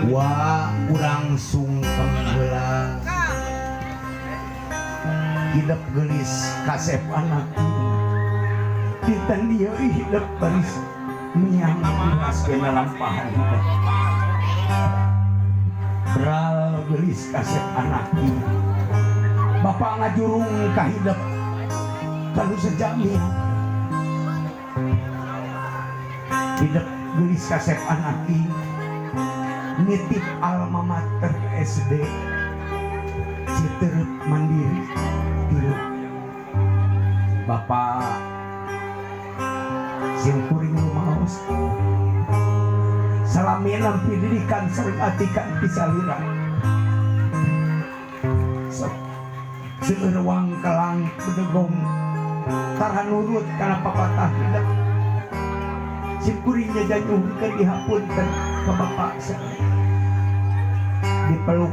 Wah urang sungkem heula hidup gelis kasep anak dinten dia hidup baris miang beras kena lampahan beral gelis kasep anak bapak ngajurung kahidep kalau sejami hidup gelis kasep anak nitip alma mater SD Citerep Mandiri Tirep Bapak Simkuring Rumaos salaminan pendidikan sering atikan pisalira seueueuang kelang bedegong tara nurut kana papatah hidup Simkuring jajanyuhkeun dihapunten ke bapak saya dipeluk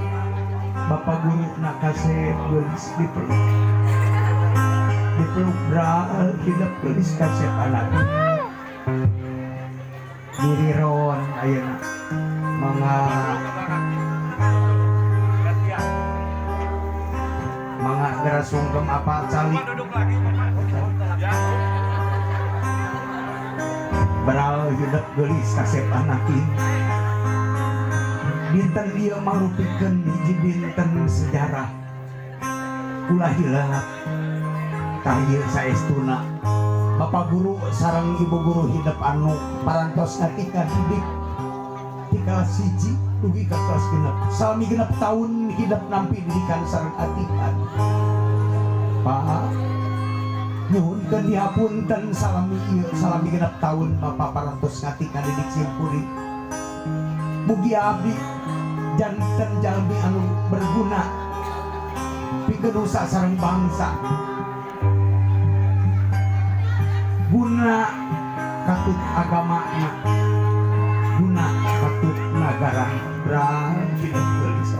bapak guru nakase gelis dipeluk beral hidup gelis kasep anak diriron ayeuna mangga gara sungkem apa cali beral hidup gelis kasep anak dinten dia marupikeun hiji dinten sejarah ulah hilap tahir saestuna bapak guru sareng ibu guru hidup anu parantos ketika didik di kelas 1 dugi ka kelas 6 salami 6 tahun hidup nampi didikan sareng atikan Pak nyuhunkeun dihapunten salami 6 tahun bapak parantos ketika didik Simkuring mugi abdi janten jalmi anu berguna pikeun nusa sareng bangsa guna katut agamana guna katut nagara hidup gelis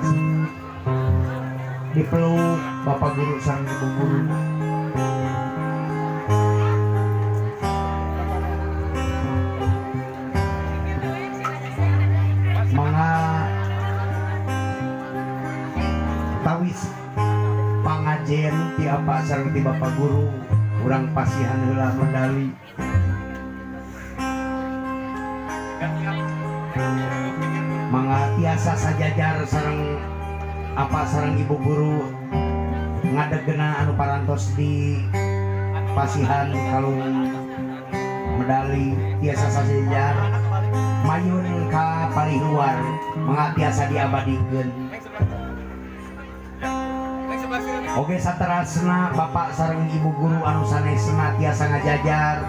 dipeluk bapak guru sareng ibu guruna tawis pangajen ti apa sareng ti bapak guru urang pasihan heula medali mangga tiasa sajajar sareng apa sareng ibu guru ngadegena anu parantos di pasihan kalung medali tiasa sajajar mayun ka paliluar mangga tiasa diabadikeun. Oke saterasna bapak sareng ibu guru anu sanesna tiasa ngajajar